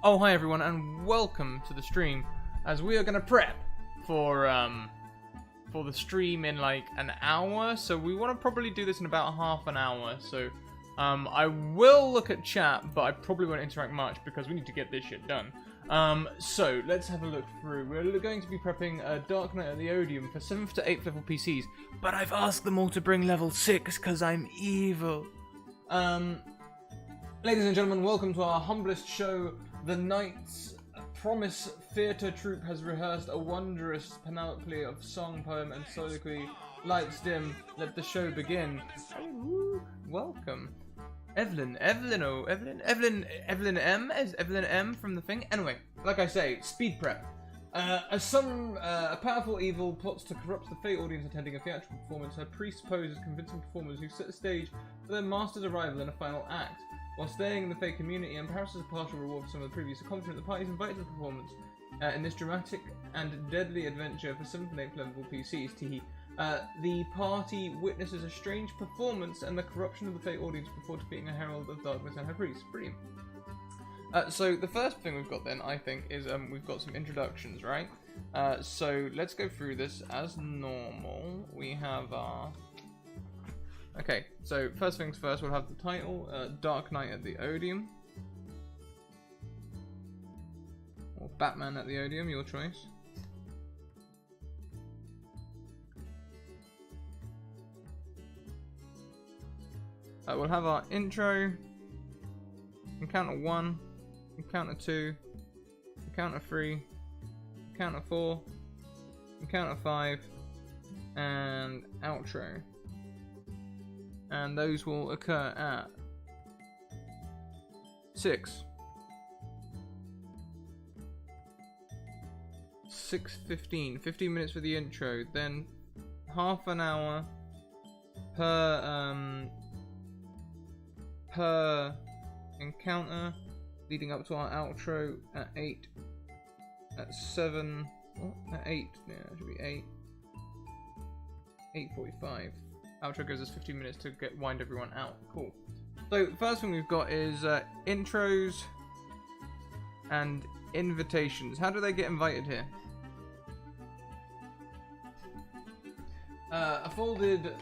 Oh, hi everyone, and welcome to the stream, as we are going to prep for the stream in like an hour. So we want to probably do this in about half an hour. So I will look at chat, but I probably won't interact much because we need to get this shit done. So let's have a look through. We're going to be prepping Dark Knight at the Odium for 7th to 8th level PCs, but I've asked them all to bring level 6 because I'm evil. Ladies and gentlemen, welcome to our humblest show. The Knight's Promise Theatre Troupe has rehearsed a wondrous panoply of song, poem, and soliloquy. Lights dim, let the show begin. Ooh, welcome. Evelyn M? Is Evelyn M from the thing? Anyway, like I say, speed prep. A powerful evil plots to corrupt the Fate audience attending a theatrical performance. Her priest poses convincing performers who set the stage for their master's arrival in a final act. While staying in the Fate community and perhaps as a partial reward for some of the previous accomplishment, the party is invited to the performance in this dramatic and deadly adventure for 7th and 8th level PCs. The party witnesses a strange performance and the corruption of the Fate audience before defeating a herald of darkness and her priest. Brilliant. So the first thing we've got then, I think, is we've got some introductions, right? So let's go through this as normal. We have our... Okay, so first things first, we'll have the title, Dark Knight at the Odium. Or Batman at the Odium, your choice. We'll have our intro, encounter 1, encounter 2, encounter 3, encounter 4, encounter 5, and outro. And those will occur at 6:15, 15 minutes for the intro, then half an hour per encounter, leading up to our outro at 8, at 7, at 8, yeah, it should be 8:45. Outro goes as 15 minutes to wind everyone out. Cool. So first thing we've got is intros and invitations. How do they get invited here? A folded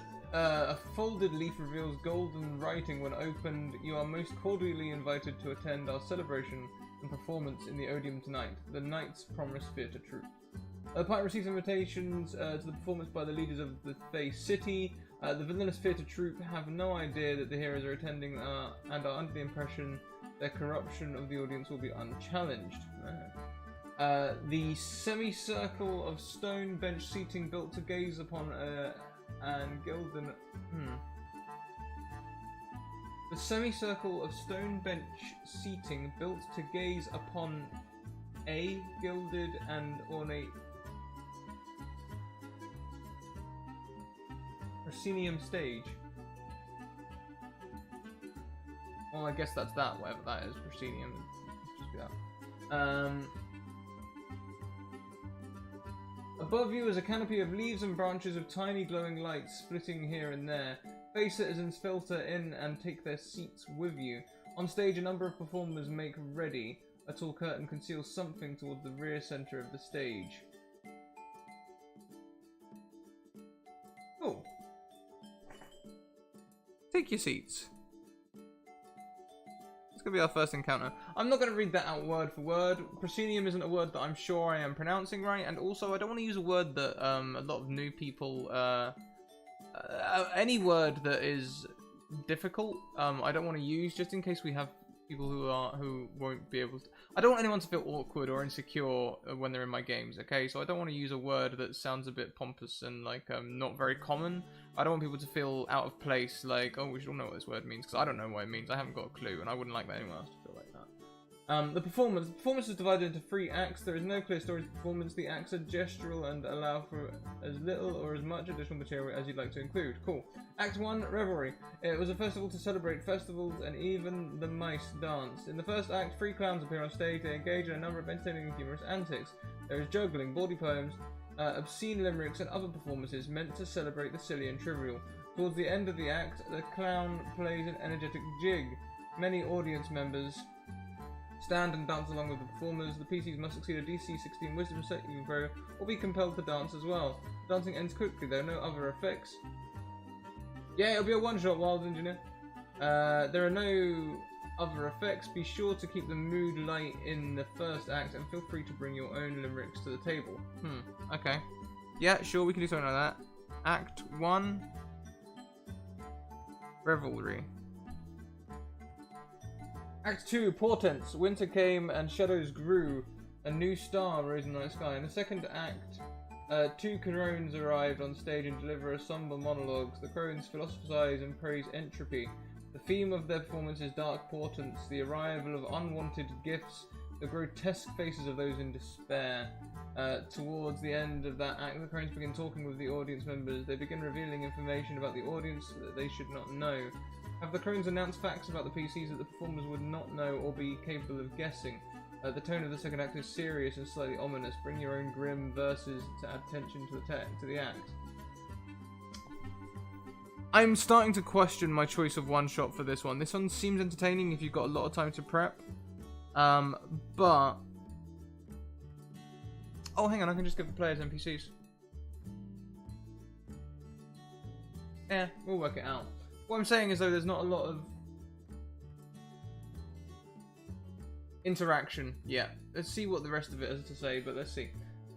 leaf reveals golden writing when opened. You are most cordially invited to attend our celebration and performance in the Odium tonight, the Knight's Promise Theatre Troupe. The party receives invitations to the performance by the leaders of the Fey City. The villainous theatre troupe have no idea that the heroes are attending and are under the impression their corruption of the audience will be unchallenged. The semicircle of stone bench seating built to gaze upon and gilded... The semicircle of stone bench seating built to gaze upon a gilded and ornate proscenium stage. Well, I guess that's that, whatever that is, proscenium. Just be that. Above you is a canopy of leaves and branches of tiny glowing lights splitting here and there. Face citizens filter in and take their seats with you. On stage, a number of performers make ready. A tall curtain conceals something towards the rear center of the stage. Cool. Take your seats. It's going to be our first encounter. I'm not going to read that out word for word. Proscenium isn't a word that I'm sure I am pronouncing right, and also I don't want to use a word that a lot of new people... any word that is difficult, I don't want to use, just in case we have people who won't be able to... I don't want anyone to feel awkward or insecure when they're in my games, okay? So I don't want to use a word that sounds a bit pompous and like not very common. I don't want people to feel out of place, like, oh, we should all know what this word means, because I don't know what it means. I haven't got a clue, and I wouldn't like anyone else to feel like that. The performance is divided into 3 acts. There is no clear story to performance. The acts are gestural and allow for as little or as much additional material as you'd like to include. Cool. Act 1, Revelry. It was a festival to celebrate festivals, and even the mice danced. In the first act, 3 clowns appear on stage. They engage in a number of entertaining and humorous antics. There is juggling, bawdy poems, obscene limericks, and other performances meant to celebrate the silly and trivial. Towards the end of the act, the clown plays an energetic jig. Many audience members stand and dance along with the performers. The PCs must succeed a DC 16 Wisdom saving throw or be compelled to dance as well. Dancing ends quickly, there are no other effects. Yeah, it'll be a one-shot, Wild Engineer. There are no other effects. Be sure to keep the mood light in the first act and feel free to bring your own limericks to the table. Okay. Yeah, sure, we can do something like that. Act 1. Revelry. Act 2, Portents. Winter came and shadows grew. A new star rose in the night sky. In the second act, two crones arrived on stage and deliver a somber monologues. The crones philosophize and praise entropy. The theme of their performance is dark portents, the arrival of unwanted gifts, the grotesque faces of those in despair. Towards the end of that act, the crones begin talking with the audience members. They begin revealing information about the audience that they should not know. Have the crones announced facts about the PCs that the performers would not know or be capable of guessing. The tone of the second act is serious and slightly ominous. Bring your own grim verses to add tension to the act. I'm starting to question my choice of one shot for this one. This one seems entertaining if you've got a lot of time to prep. But... Oh, hang on, I can just give the players NPCs. Yeah, we'll work it out. What I'm saying is, though, there's not a lot of interaction yet. Let's see what the rest of it has to say, but let's see.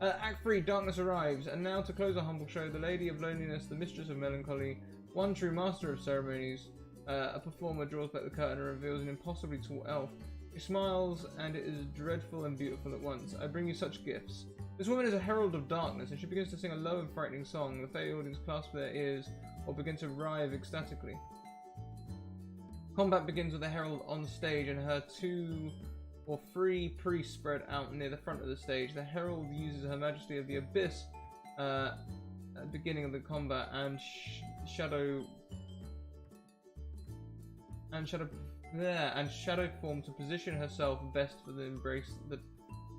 Act 3, Darkness arrives, and now to close our humble show, the Lady of Loneliness, the Mistress of Melancholy, one true master of ceremonies, a performer draws back the curtain and reveals an impossibly tall elf. She smiles, and it is dreadful and beautiful at once. I bring you such gifts. This woman is a herald of darkness, and she begins to sing a low and frightening song. The fey audience clasp their ears, or begin to writhe ecstatically. Combat begins with the herald on stage, and her 2 or 3 priests spread out near the front of the stage. The herald uses Her Majesty of the Abyss at the beginning of the combat, and shadow form to position herself best for the embrace.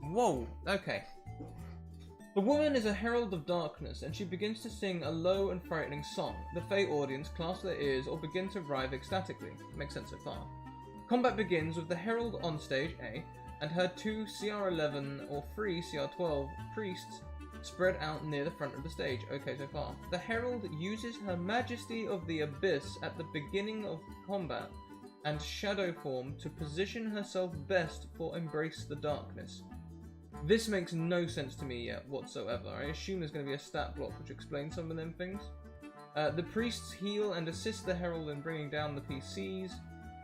Whoa. Okay. The woman is a herald of darkness, and she begins to sing a low and frightening song. The fey audience clasp their ears or begin to writhe ecstatically. Makes sense so far. Combat begins with the herald on stage A, and her 2 CR11 or 3 CR12 priests spread out near the front of the stage. Okay so far. The herald uses Her Majesty of the Abyss at the beginning of combat and shadow form to position herself best for embrace the darkness. This makes no sense to me yet whatsoever. I assume there's going to be a stat block which explains some of them things. The priests heal and assist the herald in bringing down the PCs,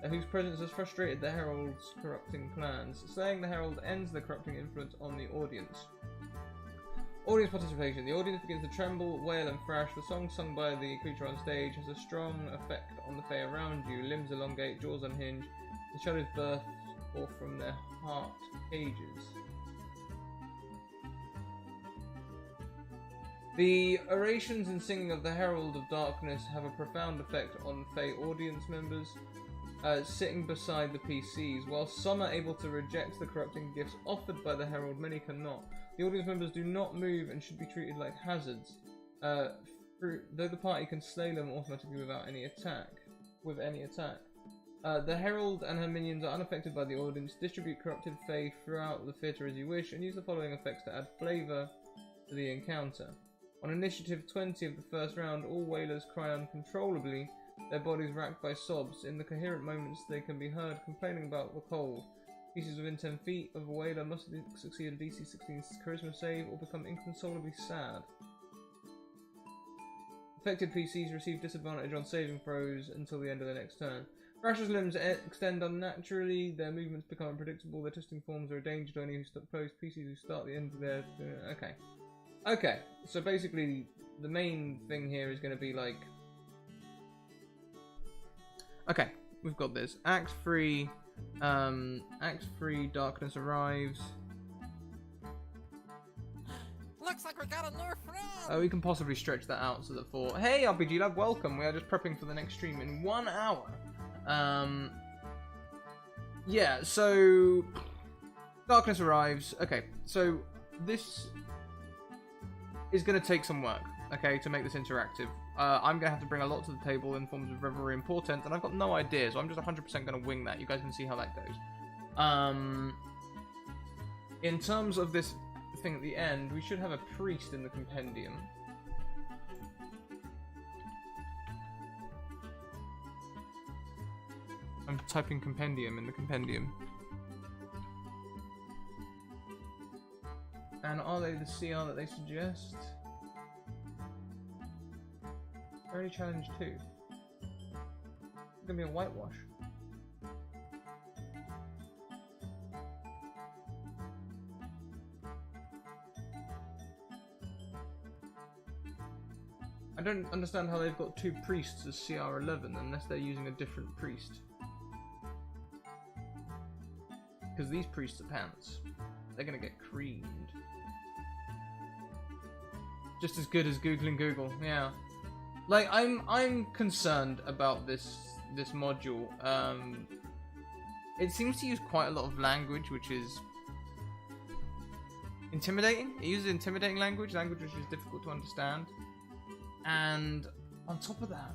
whose presence has frustrated the herald's corrupting plans. Slaying the herald ends the corrupting influence on the audience. Audience participation. The audience begins to tremble, wail and thrash. The song sung by the creature on stage has a strong effect on the fey around you. Limbs elongate, jaws unhinge. The shadows burst forth from their heart cages. The orations and singing of the Herald of Darkness have a profound effect on fey audience members sitting beside the PCs. While some are able to reject the corrupting gifts offered by the Herald, many cannot. The audience members do not move and should be treated like hazards, though the party can slay them automatically without any attack. The Herald and her minions are unaffected by the audience. Distribute corrupted fey throughout the theatre as you wish, and use the following effects to add flavour to the encounter. On initiative 20 of the first round, all whalers cry uncontrollably, their bodies racked by sobs. In the coherent moments they can be heard complaining about the cold. Species within 10 feet of a whaler must succeed a DC 16 charisma save or become inconsolably sad. Affected PCs receive disadvantage on saving throws until the end of their next turn. Thrasher's limbs extend unnaturally, their movements become unpredictable, their twisting forms are a danger to any who stop close. PCs who start the end of their... Okay, so basically the main thing here is going to be like... Okay, we've got this. Act 3, Darkness arrives. Looks like we got a new friend! We can possibly stretch that out so that for... Hey RPG Lab, welcome! We are just prepping for the next stream in 1 hour. Yeah, so... Darkness arrives. Okay, so this is going to take some work, okay, to make this interactive. I'm going to have to bring a lot to the table in forms of revelry and portent, and I've got no idea, so I'm just 100% going to wing that. You guys can see how that goes. In terms of this thing at the end, we should have a priest in the compendium. I'm typing compendium in the compendium. And are they the CR that they suggest? Already challenge 2. It's gonna be a whitewash. I don't understand how they've got 2 priests as CR11 unless they're using a different priest. Because these priests are pants. They're gonna get creamed. Just as good as Googling Google, yeah. Like, I'm concerned about this module. It seems to use quite a lot of language, which is intimidating. It uses intimidating language which is difficult to understand. And on top of that,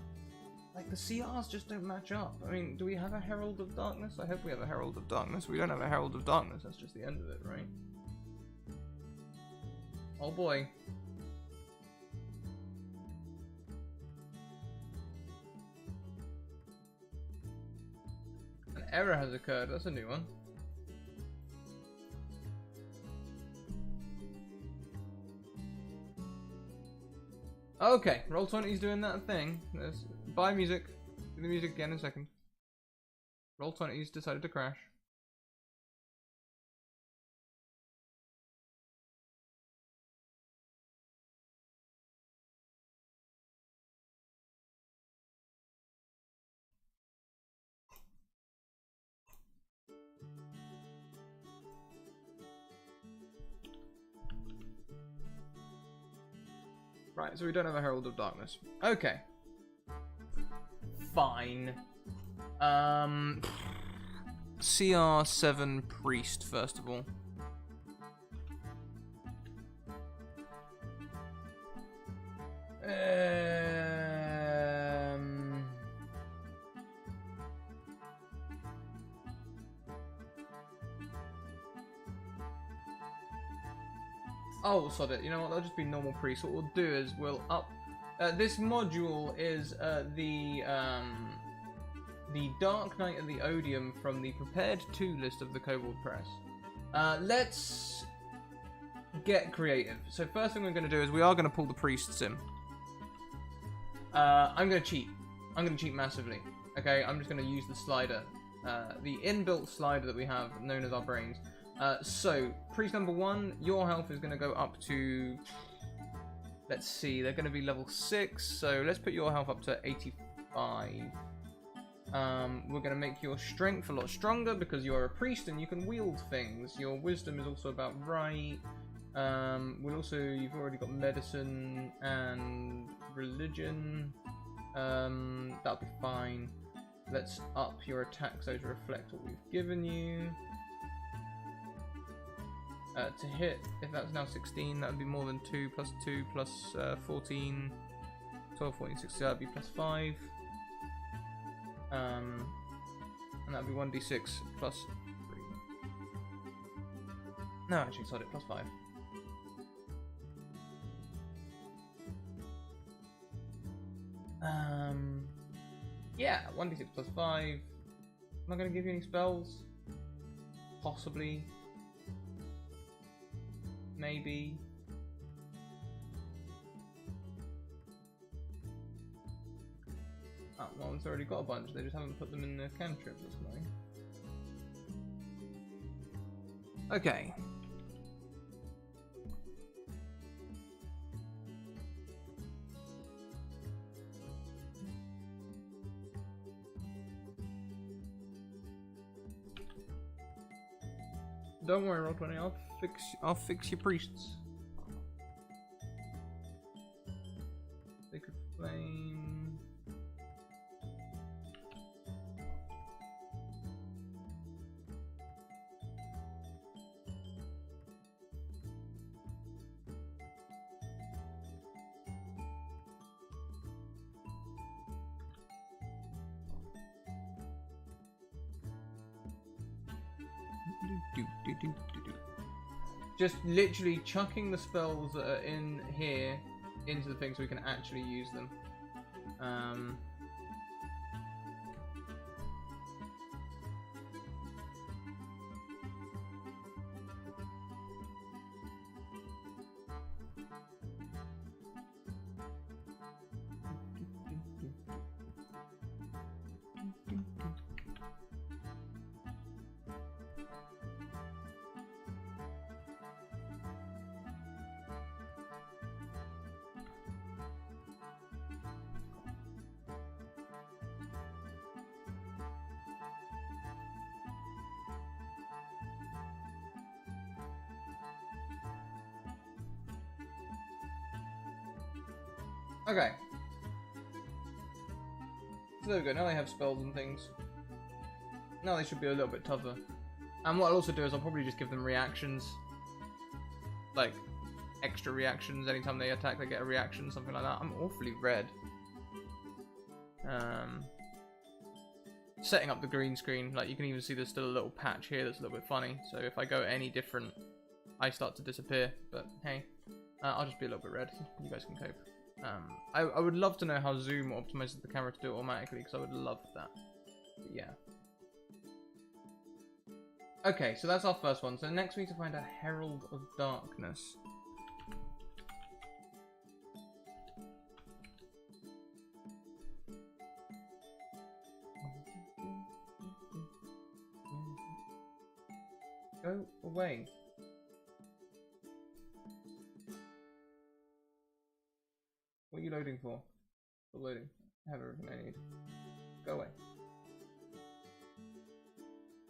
like, the CRs just don't match up. I mean, do we have a Herald of Darkness? I hope we have a Herald of Darkness. We don't have a Herald of Darkness. That's just the end of it, right? Oh boy. An error has occurred. That's a new one. Okay, Roll20's doing that thing. Buy music. Do the music again in a second. Roll20's decided to crash. Right, so we don't have a Herald of Darkness. Okay. Fine. CR7 Priest, first of all. Oh, sod it. You know what? That'll just be normal priest. What we'll do is we'll up. This module is the Dark Knight of the Odium from the prepared to list of the Kobold Press. Let's get creative. So first thing we're going to do is we are going to pull the priests in. I'm going to cheat. I'm going to cheat massively. Okay, I'm just going to use the slider, the inbuilt slider that we have, known as our brains. So, priest number 1, your health is going to go up to, let's see, they're going to be level 6, so let's put your health up to 85. We're going to make your strength a lot stronger because you're a priest and you can wield things. Your wisdom is also about right. We'll also, you've already got medicine and religion. That'll be fine. Let's up your attack so to reflect what we've given you. To hit, if that's now 16, that would be more than 2 plus 2 plus 14, 12, 14, 16, that would be plus 5. And that would be 1d6 plus 3. No, actually, sorry, plus 5. Yeah, 1d6 plus 5. Am I going to give you any spells? Possibly. Maybe. Ah, well, one's already got a bunch, they just haven't put them in the cantrip, that's annoying. Okay. Don't worry, Roll20, I'll fix your priests. Sacred Flame. Just literally chucking the spells that are in here into the thing so we can actually use them. Okay. So there we go, now they have spells and things. Now they should be a little bit tougher. And what I'll also do is I'll probably just give them reactions. Like, extra reactions. Anytime they attack, they get a reaction, something like that. I'm awfully red. Setting up the green screen, like you can even see there's still a little patch here that's a little bit funny. So if I go any different, I start to disappear. But hey, I'll just be a little bit red. You guys can cope. I would love to know how Zoom optimizes the camera to do it automatically, because I would love that. But yeah. Okay, so that's our first one. So next we need to find a Herald of Darkness. Go away. What are you loading for? Still loading. I have everything I need. Go away.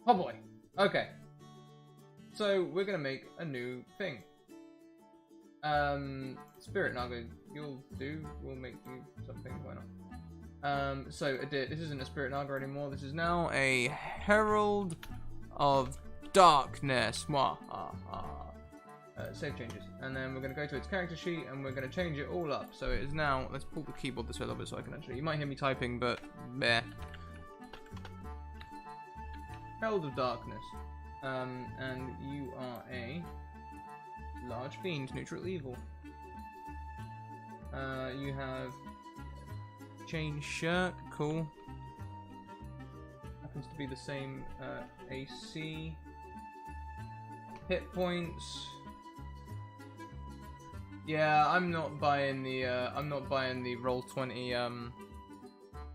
Oh boy. Okay. So we're gonna make a new thing. Spirit Naga, you'll do. We'll make you something. Why not? So this isn't a Spirit Naga anymore. This is now a Herald of Darkness. Save changes, and then we're going to go to its character sheet and we're going to change it all up. So it is now, let's pull the keyboard this way a little bit so I can actually, you might hear me typing, but meh. Herald of Darkness, and you are a large fiend, neutral evil. You have chain shirt, cool. Happens to be the same AC. Hit points. Yeah, I'm not buying the Roll20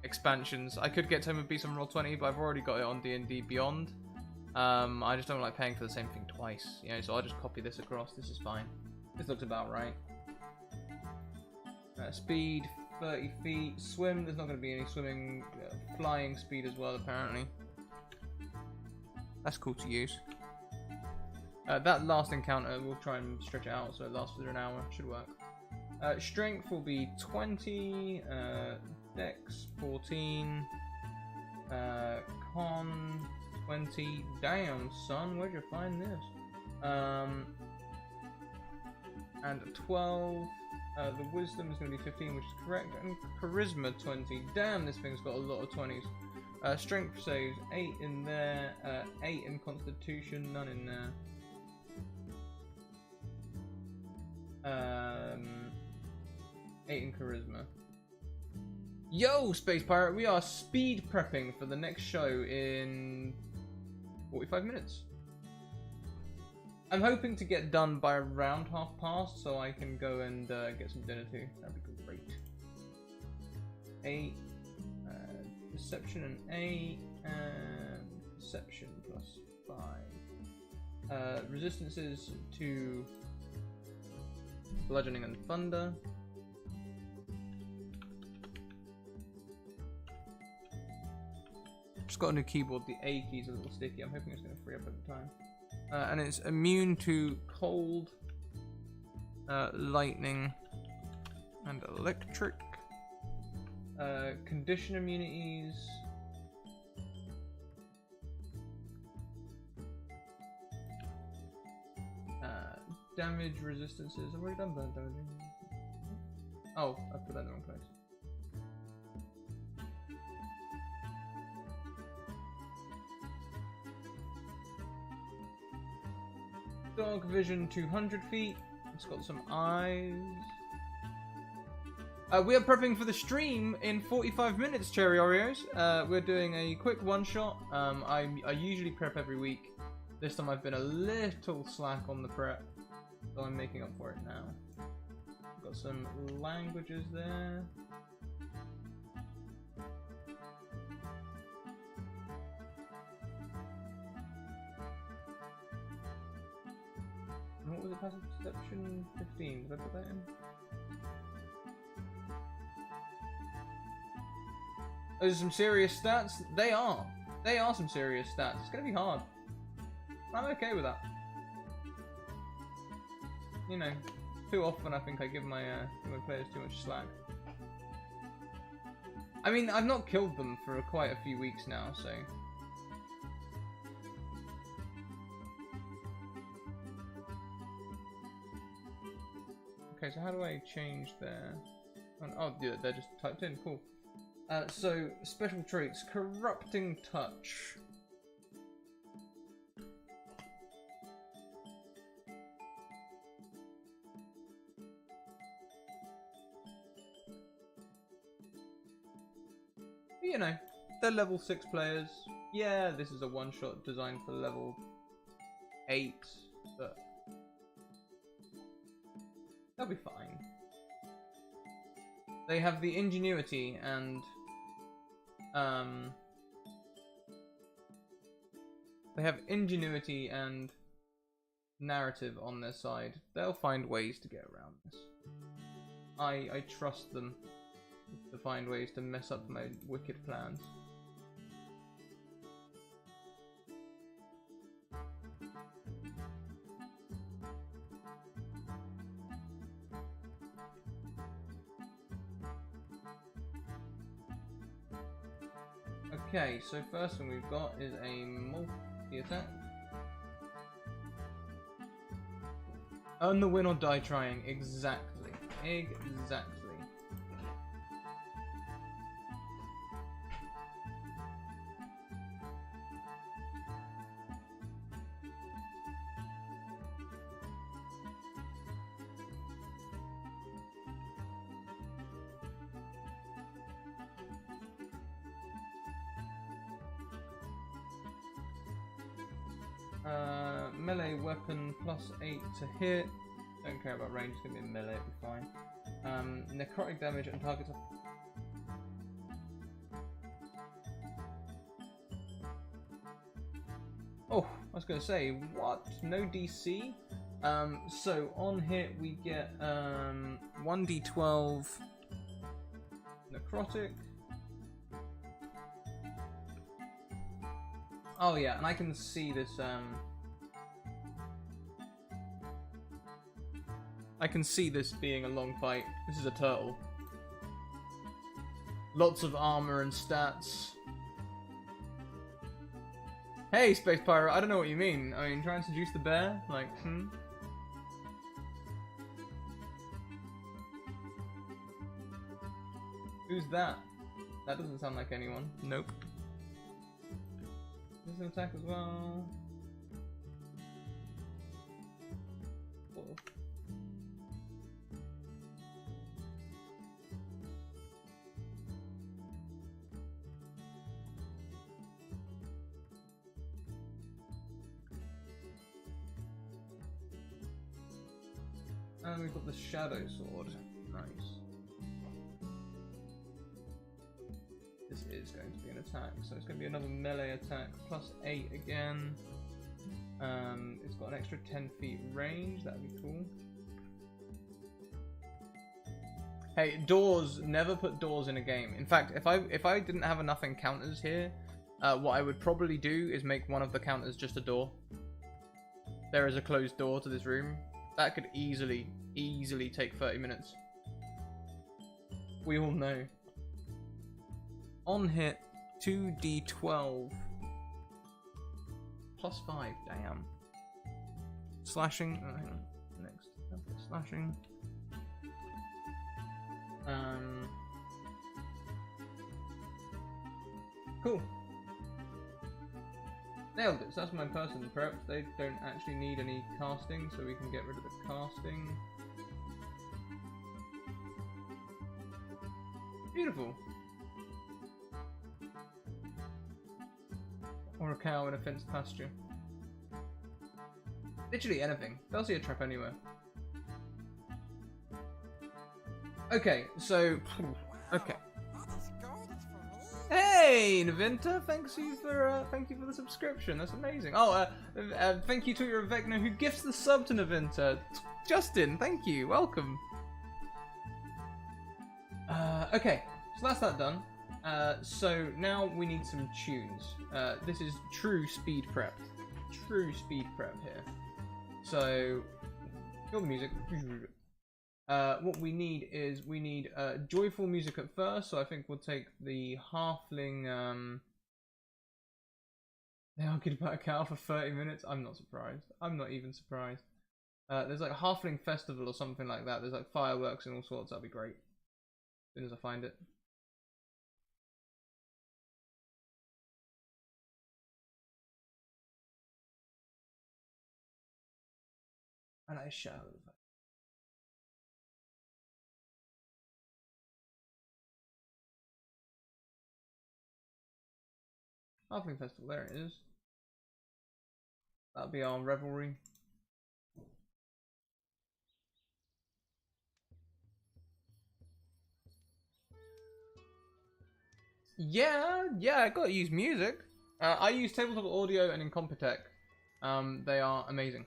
expansions. I could get Tome of Beast on Roll20, but I've already got it on D&D Beyond. I just don't like paying for the same thing twice, you know, so I'll just copy this across. This is fine. This looks about right. Speed 30 feet. Swim, there's not going to be any swimming. Flying speed as well, apparently. That's cool to use. That last encounter, we'll try and stretch it out so it lasts for an hour. Should work. Strength will be 20. Dex 14. Con 20. Damn, son, where'd you find this? And 12. The wisdom is going to be 15, which is correct. And charisma 20. Damn, this thing's got a lot of 20s. Strength saves 8 in there. 8 in constitution, none in there. 8 in charisma. Yo, Space Pirate, we are speed prepping for the next show in 45 minutes. I'm hoping to get done by around 1:30 so I can go and get some dinner too. That'd be great. 8, perception and 8, and perception plus 5. Resistances to bludgeoning and thunder. Just got a new keyboard. The A key's a little sticky. I'm hoping it's going to free up over time. And it's immune to cold, lightning, and electric. Condition immunities. Damage resistances. I've already done burn damage. Oh, I put that in the wrong place. Dog vision 200 feet. It's got some eyes. We are prepping for the stream in 45 minutes, Cherry Oreos. We're doing a quick one-shot. I usually prep every week. This time I've been a little slack on the prep, so I'm making up for it now. Got some languages there. And what was the passive perception? 15. Did I put that in? Those are some serious stats. They are. They are some serious stats. It's gonna be hard. I'm okay with that. You know, too often I think I give my players too much slack. I mean, I've not killed them for quite a few weeks now, so. Okay, so how do I change their... Oh, yeah, they're just typed in. Cool. So, special traits. Corrupting touch. You know, they're level 6 players. Yeah, this is a one-shot designed for level 8, but they'll be fine. They have the ingenuity and narrative on their side. They'll find ways to get around this. I trust them to find ways to mess up my wicked plans. Okay, so first thing we've got is a multi-attack. Earn the win or die trying. Exactly. Exactly. Melee weapon +8 to hit. Don't care about range, it's gonna be a melee, it'll be fine. Necrotic damage and targets. Oh, I was gonna say, what? No DC? So on hit we get 1d12 necrotic. Oh yeah, and I can see this, I can see this being a long fight. This is a turtle. Lots of armor and stats. Hey, Space Pirate, I don't know what you mean. I mean, trying to seduce the bear? Like, Who's that? That doesn't sound like anyone. Nope. This is an attack as well. Cool. And we've got the Shadow Sword. Nice. This is going to be an attack, so it's going to be another melee attack, +8 again. It's got an extra 10 feet range, that'd be cool. Hey, doors, never put doors in a game. In fact, if I didn't have enough encounters here, what I would probably do is make one of the counters just a door. There is a closed door to this room. That could easily take 30 minutes. We all know. On hit, 2d12. +5, damn. Slashing, hang on. Next, slashing. Cool. Nailed it. So that's my person prep. They don't actually need any casting, so we can get rid of the casting. Beautiful. Or a cow in a fenced pasture. Literally anything. They'll see a trap anywhere. Okay, so... Okay. Hey, Navinta! Thank you for the subscription. That's amazing. Oh, thank you to your Vecna who gifts the sub to Navinta. Justin, thank you. Welcome. Okay, so that's that done. So now we need some tunes. This is true speed prep. True speed prep here. So, kill the music. What we need is joyful music at first. So I think we'll take the halfling. They argued about a cow for 30 minutes. I'm not surprised. I'm not even surprised. There's like a halfling festival or something like that. There's like fireworks and all sorts. That'd be great. As soon as I find it. And I shall. Halfling Festival, there it is. That'll be our revelry. Yeah, I gotta use music. I use Tabletop Audio and Incompetech. They are amazing.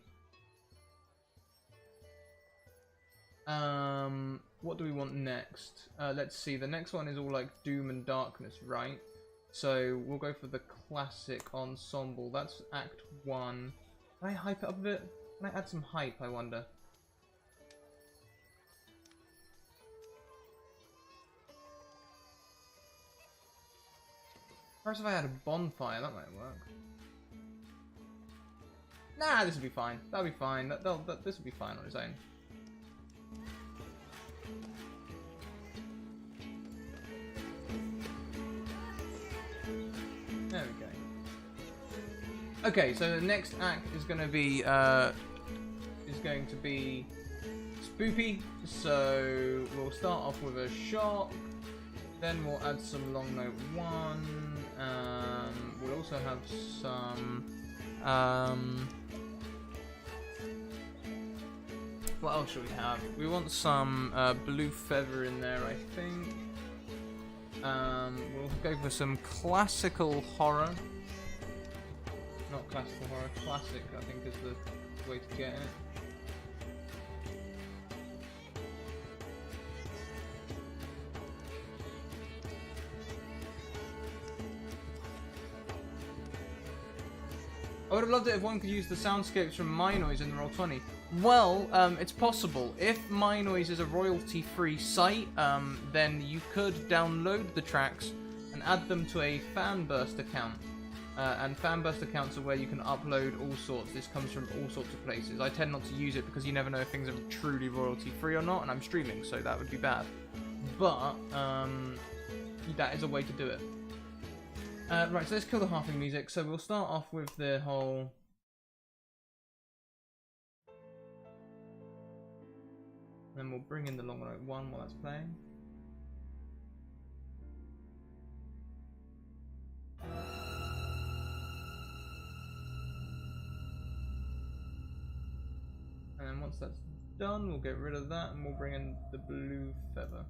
What do we want next? Let's see, the next one is all like Doom and Darkness, right? So we'll go for the classic ensemble. That's Act 1. Can I hype it up a bit? Can I add some hype, I wonder? Perhaps if I had a bonfire, that might work. Nah, this will be fine. That'll be fine. This will be fine on its own. There we go. Okay, so the next act is going to be spoopy. So we'll start off with a shock. Then we'll add some long note 1. We'll also have some. What else should we have? We want some blue feather in there, I think. We'll go for some classical horror. Not classical horror, classic, I think is the way to get it. I would have loved it if one could use the soundscapes from My Noise in the Roll20. Well, it's possible. If My Noise is a royalty-free site, then you could download the tracks and add them to a Fanburst account. And Fanburst accounts are where you can upload all sorts. This comes from all sorts of places. I tend not to use it because you never know if things are truly royalty-free or not, and I'm streaming, so that would be bad. But, that is a way to do it. Right, so let's kill the halfling music. So we'll start off with the whole... Then we'll bring in the long note 1 while that's playing. And then once that's done, we'll get rid of that and we'll bring in the blue feather.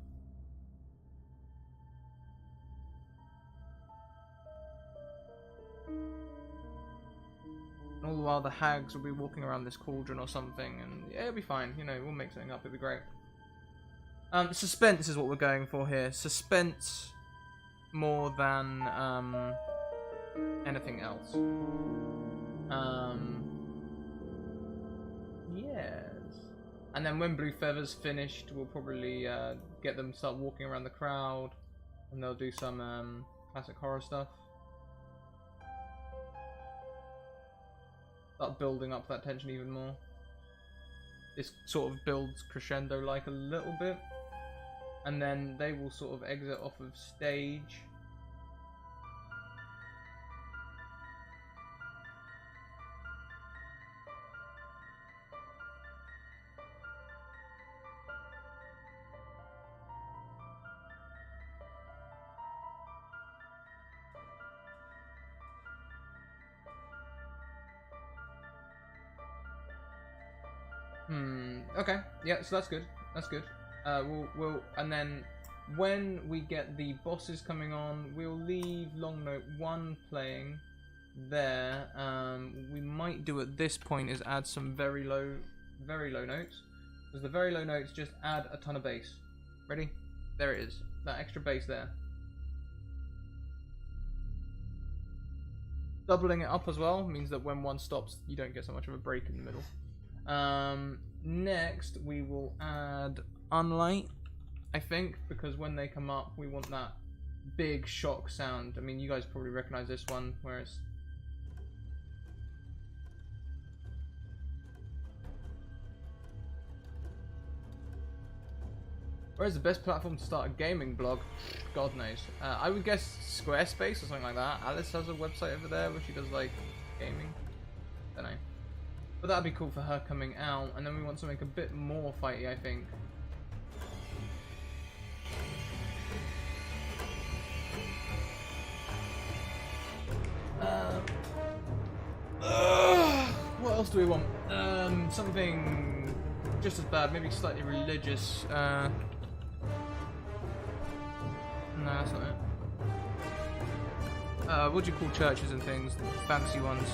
And all the while the hags will be walking around this cauldron or something, and yeah, it'll be fine, you know, we'll make something up, it'll be great. Suspense is what we're going for here. Suspense more than anything else. Yes. And then when Blue Feather's finished, we'll probably get them to start walking around the crowd, and they'll do some classic horror stuff. Start building up that tension even more. This sort of builds crescendo like a little bit. And then they will sort of exit off of stage. Okay. Yeah. So that's good. That's good. We'll and then when we get the bosses coming on, we'll leave long note 1 playing there. We might do at this point is add some very low notes, because the very low notes just add a ton of bass. Ready? There it is. That extra bass there. Doubling it up as well means that when one stops, you don't get so much of a break in the middle. Next, we will add Unlight, I think, because when they come up, we want that big shock sound. I mean, you guys probably recognize this one, where it's... Where's the best platform to start a gaming blog? God knows. I would guess Squarespace or something like that. Alice has a website over there where she does, like, gaming. Don't know. But that'd be cool for her coming out. And then we want something a bit more fighty, I think. What else do we want? Something just as bad, maybe slightly religious. No, that's not it. What do you call churches and things? Fancy ones.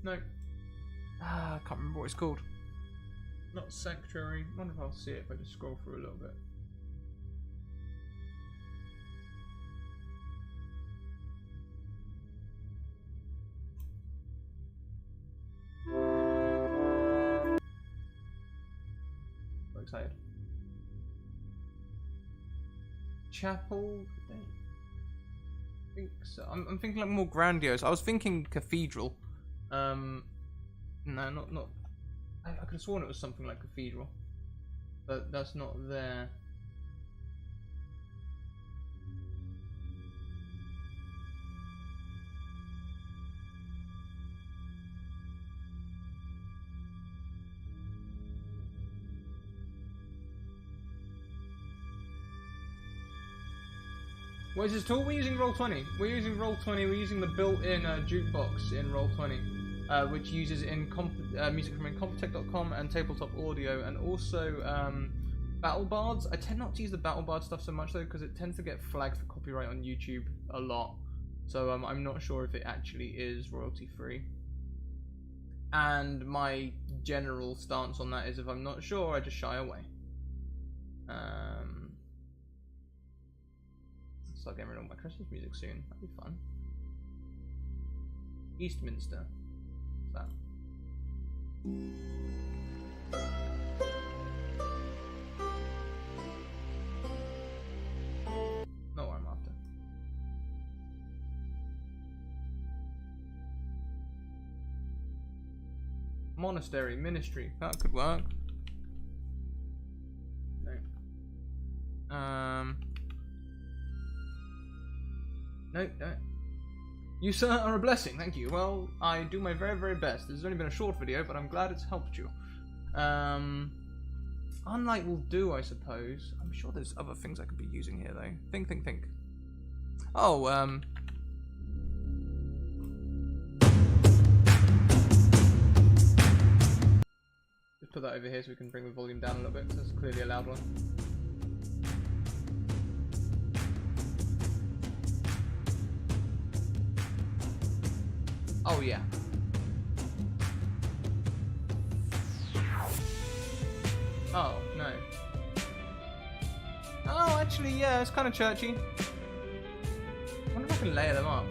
No. I can't remember what it's called. Not Sanctuary. I wonder if I'll see it if I just scroll through a little bit. So excited. Chapel? I don't think so. I'm thinking like more grandiose. I was thinking cathedral. No, not. I could have sworn it was something like cathedral, but that's not there. What is this tool? We're using Roll20. We're using Roll20. We're using the built-in jukebox in Roll20, which uses music from Incompetech.com and Tabletop Audio, and also BattleBards. I tend not to use the BattleBard stuff so much though, because it tends to get flagged for copyright on YouTube a lot. So I'm not sure if it actually is royalty-free. And my general stance on that is, if I'm not sure, I just shy away. Start getting rid of my Christmas music soon. That'd be fun. Eastminster. What's that? Not what I'm after. Monastery, ministry. That could work. No. No, no. You, sir, are a blessing, thank you. Well, I do my very, very best. This has only been a short video, but I'm glad it's helped you. Unlight will do, I suppose. I'm sure there's other things I could be using here, though. Think. Oh, just put that over here so we can bring the volume down a little bit, because that's clearly a loud one. Oh yeah. Oh, no. Oh, actually, yeah, it's kind of churchy. I wonder if I can layer them up.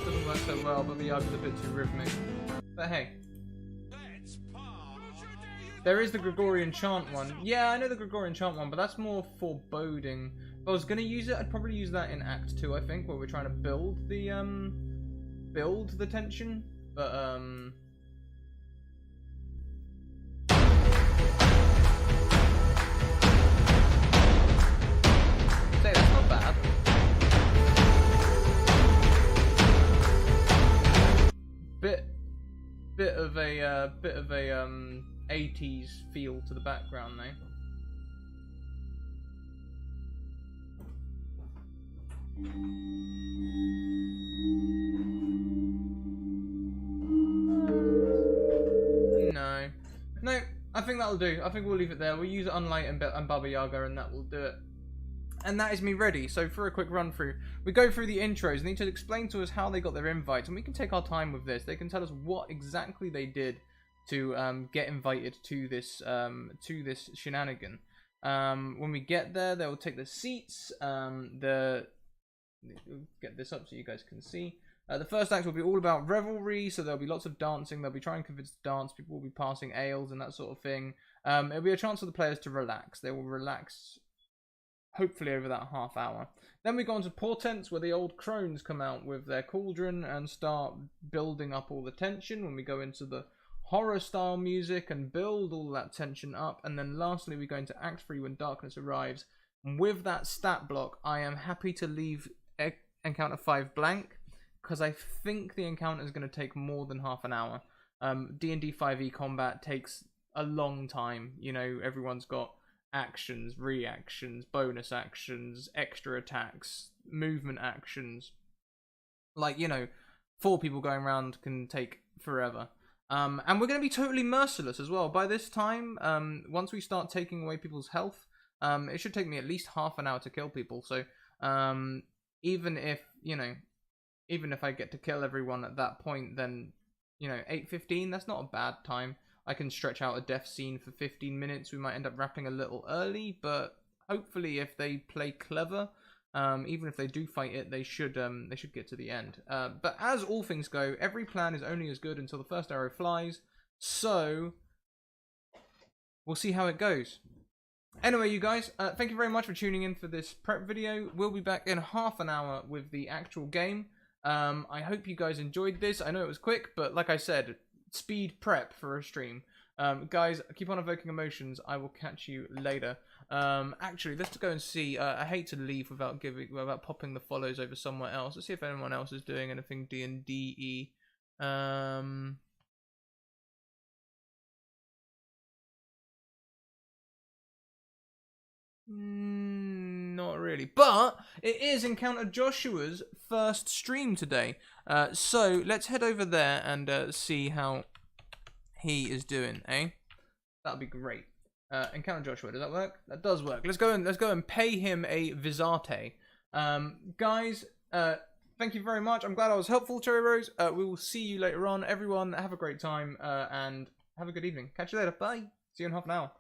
Doesn't work so well, but the yard is a bit too rhythmic. But hey, there is the Gregorian chant one. Yeah, I know the Gregorian chant one, but that's more foreboding. If I was gonna use it, I'd probably use that in Act 2, I think, where we're trying to build the tension. But say that's not bad. Bit of a 80s feel to the background though. No, I think that'll do. I think we'll leave it there. We'll use Unlight and Baba Yaga, and that will do it. And that is me ready. So for a quick run through, we go through the intros. They need to explain to us how they got their invites, and we can take our time with this. They can tell us what exactly they did to get invited to this shenanigan. When we get there, they will take the seats. Get this up so you guys can see. The first act will be all about revelry, so there'll be lots of dancing. They'll be trying to convince the dance. People will be passing ales and that sort of thing. It'll be a chance for the players to relax. They will relax, hopefully, over that half hour. Then we go on to portents, where the old crones come out with their cauldron and start building up all the tension. When we go into the horror-style music and build all that tension up. And then lastly, we go into Act 3 when darkness arrives. And with that stat block, I am happy to leave Encounter 5 blank, because I think the encounter is going to take more than half an hour. D&D 5e combat takes a long time. You know, everyone's got actions, reactions, bonus actions, extra attacks, movement actions. Like, you know, 4 people going around can take forever. And we're going to be totally merciless as well. By this time, once we start taking away people's health, it should take me at least half an hour to kill people. So, even if, you know, even if I get to kill everyone at that point, then, you know, 8:15, that's not a bad time. I can stretch out a death scene for 15 minutes. We might end up wrapping a little early, but hopefully if they play clever, even if they do fight it, they should get to the end. But as all things go, every plan is only as good until the first arrow flies. So we'll see how it goes. Anyway, you guys, thank you very much for tuning in for this prep video. We'll be back in half an hour with the actual game. I hope you guys enjoyed this. I know it was quick, but like I said, speed prep for a stream. Guys, keep on evoking emotions. I will catch you later. Actually, let's go and see. I hate to leave without popping the follows over somewhere else. Let's see if anyone else is doing anything D&D-y. Not really, but it is Encounter Joshua's first stream today. So let's head over there and see how he is doing, eh? That'd be great. Encounter Joshua, does that work? That does work. Let's go and pay him a visate. Guys, thank you very much. I'm glad I was helpful, Cherry Rose. We will see you later on. Everyone, have a great time and have a good evening. Catch you later. Bye. See you in half an hour.